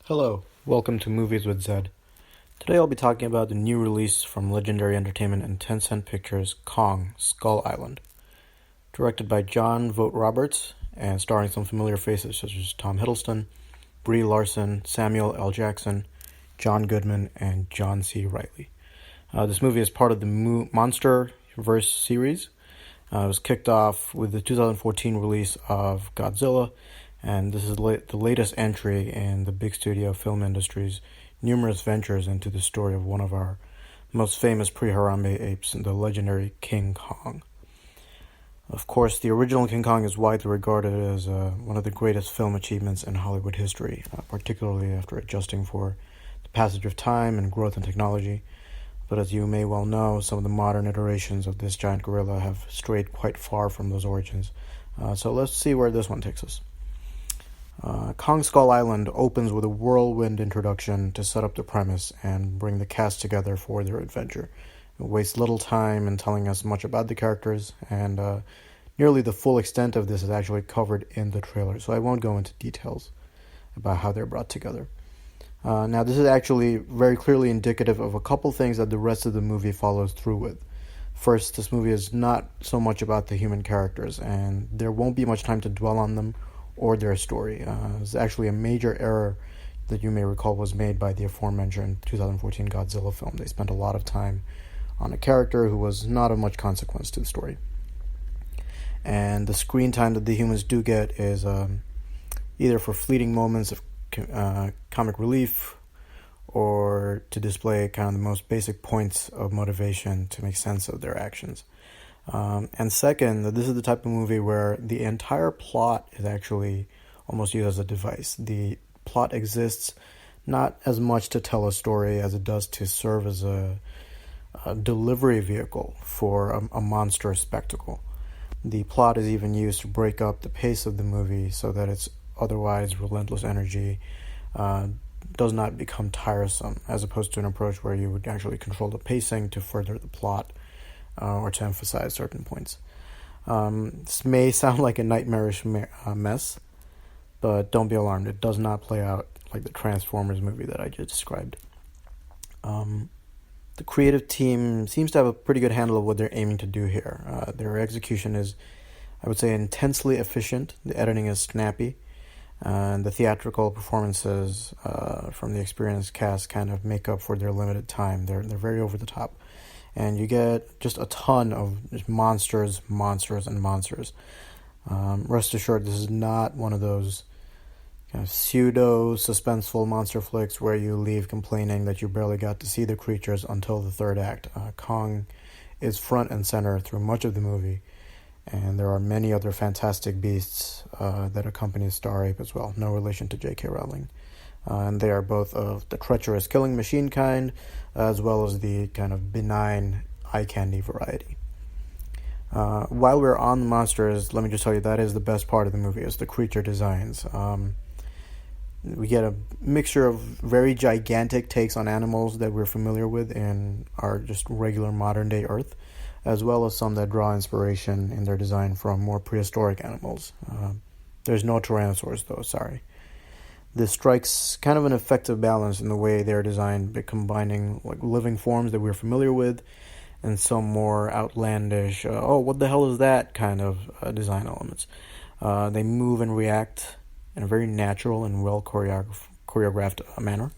Hello, welcome to Movies with Zed. Today I'll be talking about the new release from Legendary Entertainment and Tencent Pictures, Kong: Skull Island. Directed by John Vogt Roberts and starring some familiar faces such as Tom Hiddleston, Brie Larson, Samuel L. Jackson, John Goodman, and John C. Reilly. This movie is part of the Monsterverse series. It was kicked off with the 2014 release of Godzilla, and this is the latest entry in the big studio film industry's numerous ventures into the story of one of our most famous pre-Harambe apes, the legendary King Kong. Of course, the original King Kong is widely regarded as one of the greatest film achievements in Hollywood history, particularly after adjusting for the passage of time and growth in technology. But as you may well know, some of the modern iterations of this giant gorilla have strayed quite far from those origins. So let's see where this one takes us. Kong Skull Island opens with a whirlwind introduction to set up the premise and bring the cast together for their adventure. It wastes little time in telling us much about the characters, and nearly the full extent of this is actually covered in the trailer, so I won't go into details about how they're brought together. Now, this is actually very clearly indicative of a couple things that the rest of the movie follows through with. First, this movie is not so much about the human characters, and there won't be much time to dwell on them or their story. It's actually a major error that you may recall was made by the aforementioned 2014 Godzilla film. They spent a lot of time on a character who was not of much consequence to the story. And the screen time that the humans do get is either for fleeting moments of comic relief or to display kind of the most basic points of motivation to make sense of their actions. And second, this is the type of movie where the entire plot is actually almost used as a device. The plot exists not as much to tell a story as it does to serve as a delivery vehicle for a monster spectacle. The plot is even used to break up the pace of the movie so that its otherwise relentless energy does not become tiresome, as opposed to an approach where you would actually control the pacing to further the plot or to emphasize certain points. This may sound like a nightmarish mess, but don't be alarmed. It does not play out like the Transformers movie that I just described. The creative team seems to have a pretty good handle of what they're aiming to do here. Their execution is, I would say, intensely efficient. The editing is snappy. And the theatrical performances from the experienced cast kind of make up for their limited time. They're very over the top. And you get just a ton of just monsters. Rest assured, this is not one of those kind of pseudo-suspenseful monster flicks where you leave complaining that you barely got to see the creatures until the third act. Kong is front and center through much of the movie, and there are many other fantastic beasts that accompany Star Ape as well, no relation to J.K. Rowling. And they are both of the treacherous killing machine kind, as well as the kind of benign eye candy variety. While we're on the monsters, let me just tell you that is the best part of the movie, is the creature designs. We get a mixture of very gigantic takes on animals that we're familiar with in our just regular modern day Earth, as well as some that draw inspiration in their design from more prehistoric animals. There's no Tyrannosaurus though, sorry. This strikes kind of an effective balance in the way they're designed, by combining like living forms that we're familiar with and some more outlandish, what the hell is that kind of design elements. They move and react in a very natural and well choreographed manner.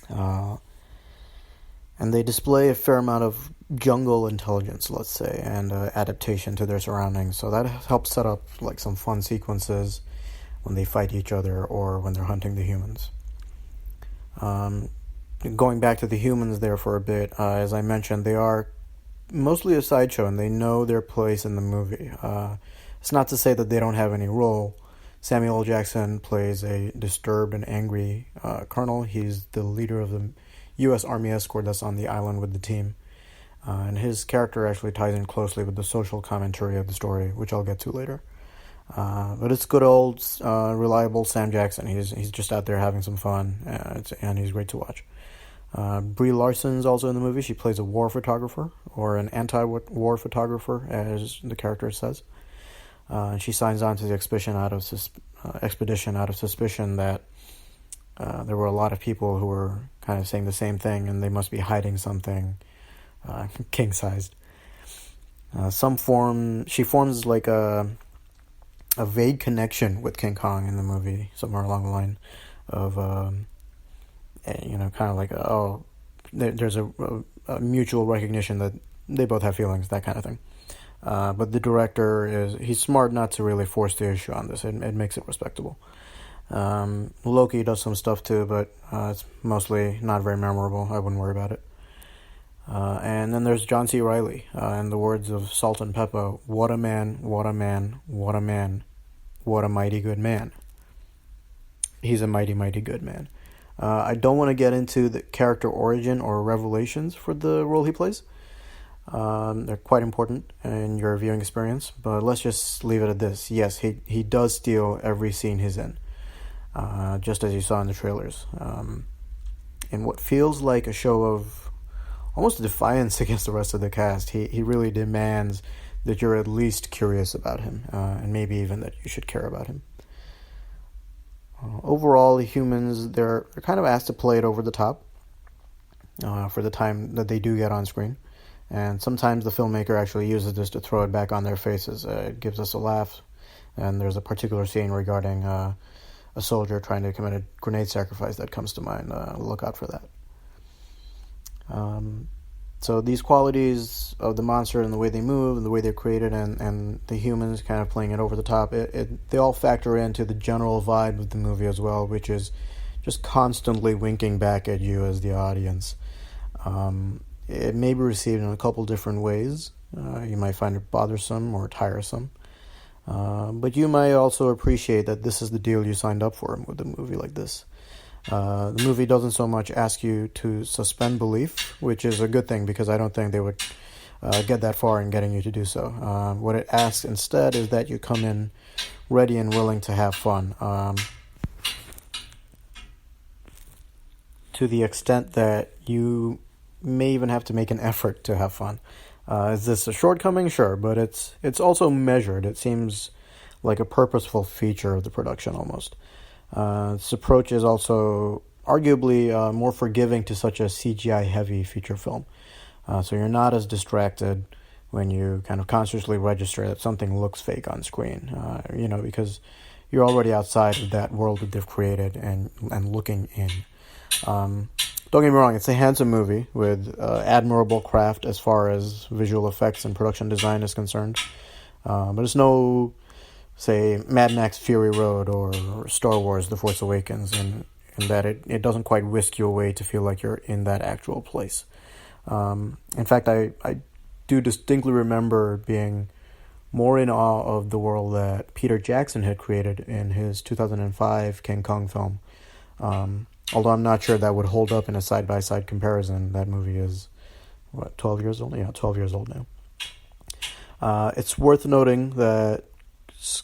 And they display a fair amount of jungle intelligence, let's say, and adaptation to their surroundings. So that helps set up like some fun sequences when they fight each other or when they're hunting the humans. Going back to the humans there for a bit, as I mentioned, they are mostly a sideshow and they know their place in the movie. It's not to say that they don't have any role. Samuel L. Jackson plays a disturbed and angry colonel. He's the leader of the U.S. Army escort that's on the island with the team. And his character actually ties in closely with the social commentary of the story, which I'll get to later. But it's good old, reliable Sam Jackson. He's just out there having some fun, and he's great to watch. Brie Larson's also in the movie. She plays a war photographer, or an anti-war photographer, as the character says. She signs on to the expedition out of suspicion that there were a lot of people who were kind of saying the same thing, and they must be hiding something king-sized. She forms like a vague connection with King Kong in the movie, somewhere along the line of, kind of like, there's a mutual recognition that they both have feelings, that kind of thing. But the director he's smart not to really force the issue on this. It makes it respectable. Loki does some stuff too, but it's mostly not very memorable. I wouldn't worry about it. And then there's John C. Reilly, in the words of Salt and Pepper, what a man, what a man, what a man, what a mighty good man. He's a mighty, mighty good man. I don't want to get into the character origin or revelations for the role he plays. They're quite important in your viewing experience, but let's just leave it at this. Yes, he does steal every scene he's in, just as you saw in the trailers. In what feels like a show of almost defiance against the rest of the cast, he really demands that you're at least curious about him, and maybe even that you should care about him. Overall, the humans, they're kind of asked to play it over the top for the time that they do get on screen. And sometimes the filmmaker actually uses this to throw it back on their faces. It gives us a laugh. And there's a particular scene regarding a soldier trying to commit a grenade sacrifice that comes to mind. Look out for that. So these qualities of the monster and the way they move and the way they're created and the humans kind of playing it over the top, they all factor into the general vibe of the movie as well, which is just constantly winking back at you as the audience. It may be received in a couple different ways. You might find it bothersome or tiresome. But you might also appreciate that this is the deal you signed up for with a movie like this. The movie doesn't so much ask you to suspend belief, which is a good thing because I don't think they would get that far in getting you to do so. What it asks instead is that you come in ready and willing to have fun. To the extent that you may even have to make an effort to have fun. Is this a shortcoming? Sure, but it's also measured. It seems like a purposeful feature of the production almost. This approach is also arguably more forgiving to such a CGI-heavy feature film. So you're not as distracted when you kind of consciously register that something looks fake on screen, because you're already outside of that world that they've created and looking in. Don't get me wrong, it's a handsome movie with admirable craft as far as visual effects and production design is concerned. But it's no, say, Mad Max Fury Road or Star Wars The Force Awakens in that it doesn't quite whisk you away to feel like you're in that actual place. In fact, I do distinctly remember being more in awe of the world that Peter Jackson had created in his 2005 King Kong film. Although I'm not sure that would hold up in a side-by-side comparison. That movie is, 12 years old? Yeah, 12 years old now. It's worth noting that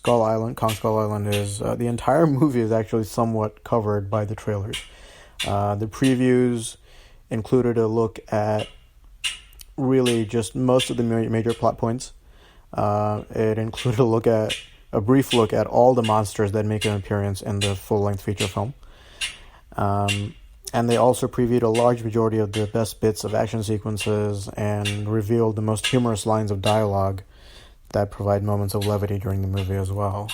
Kong Skull Island is, the entire movie is actually somewhat covered by the trailers. The previews included a look at really just most of the major plot points. It included a brief look at all the monsters that make an appearance in the full-length feature film. And they also previewed a large majority of the best bits of action sequences and revealed the most humorous lines of dialogue that provide moments of levity during the movie as well.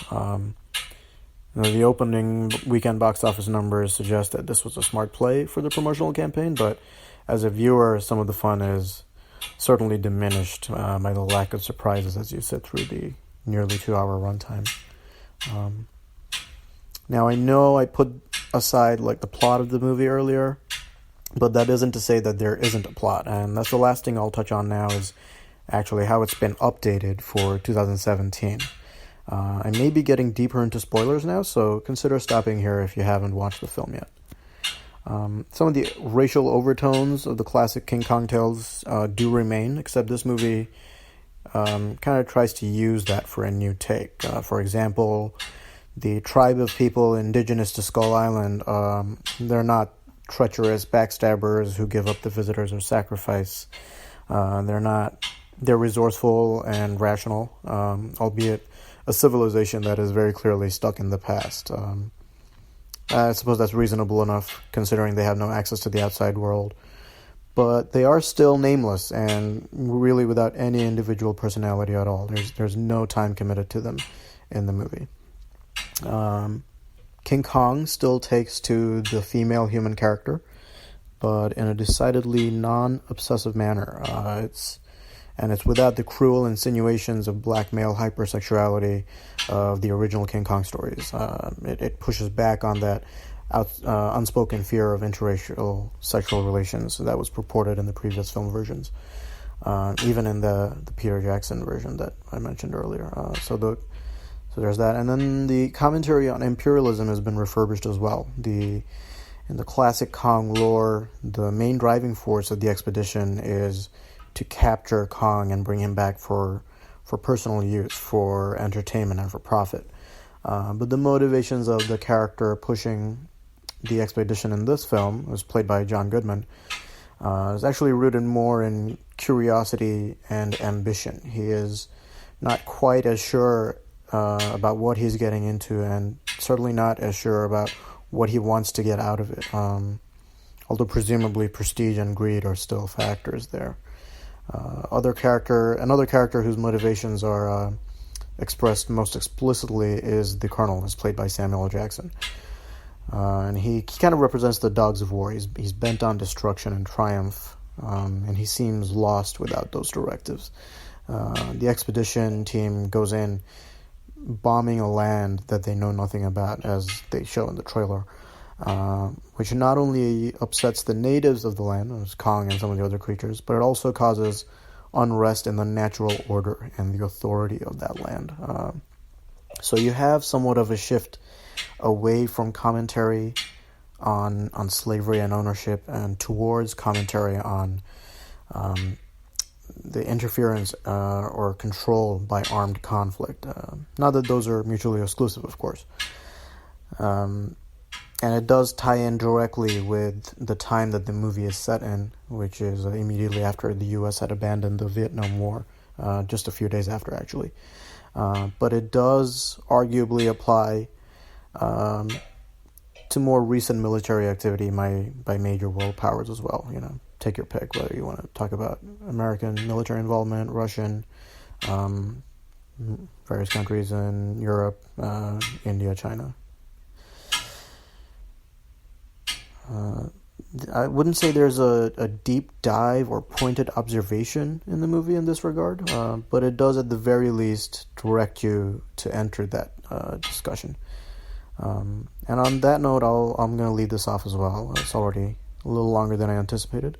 The opening weekend box office numbers suggest that this was a smart play for the promotional campaign, but as a viewer, some of the fun is certainly diminished by the lack of surprises as you sit through the nearly 2-hour runtime. Now, I know I put aside the plot of the movie earlier, but that isn't to say that there isn't a plot, and that's the last thing I'll touch on now is actually how it's been updated for 2017. I may be getting deeper into spoilers now, so consider stopping here if you haven't watched the film yet. Some of the racial overtones of the classic King Kong tales do remain, except this movie kind of tries to use that for a new take. For example, the tribe of people indigenous to Skull Island, they're not treacherous backstabbers who give up the visitors or sacrifice. They're resourceful and rational, albeit a civilization that is very clearly stuck in the past. I suppose that's reasonable enough, considering they have no access to the outside world. But they are still nameless and really without any individual personality at all. There's no time committed to them in the movie. King Kong still takes to the female human character, but in a decidedly non-obsessive manner. It's without the cruel insinuations of black male hypersexuality of the original King Kong stories. It pushes back on that unspoken fear of interracial sexual relations that was purported in the previous film versions, even in the Peter Jackson version that I mentioned earlier. So there's that, and then the commentary on imperialism has been refurbished as well. In the classic Kong lore, the main driving force of the expedition is to capture Kong and bring him back for personal use, for entertainment, and for profit. But the motivations of the character pushing the expedition in this film, was played by John Goodman, is actually rooted more in curiosity and ambition. He is not quite as sure about what he's getting into, and certainly not as sure about what he wants to get out of it, although presumably prestige and greed are still factors there. Another character whose motivations are expressed most explicitly is the Colonel, as played by Samuel L. Jackson. And he kind of represents the dogs of war. He's bent on destruction and triumph, and he seems lost without those directives. The expedition team goes in bombing a land that they know nothing about, as they show in the trailer, which not only upsets the natives of the land, as Kong and some of the other creatures, but it also causes unrest in the natural order and the authority of that land. So you have somewhat of a shift away from commentary on slavery and ownership and towards commentary on the interference or control by armed conflict. Not that those are mutually exclusive, of course. And it does tie in directly with the time that the movie is set in, which is immediately after the U.S. had abandoned the Vietnam War, just a few days after, actually. But it does arguably apply to more recent military activity by major world powers as well. Take your pick, whether you want to talk about American military involvement, Russian, various countries in Europe, India, China. I wouldn't say there's a deep dive or pointed observation in the movie in this regard, but it does at the very least direct you to enter that discussion. And on that note, I'm going to leave this off as well. It's already a little longer than I anticipated.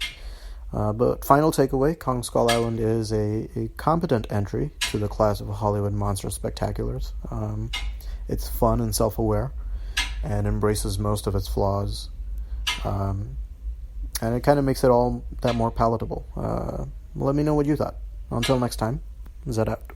But final takeaway, Kong Skull Island is a competent entry to the class of Hollywood monster spectaculars. It's fun and self-aware and embraces most of its flaws. And it kind of makes it all that more palatable. Let me know what you thought. Until next time, Zed out.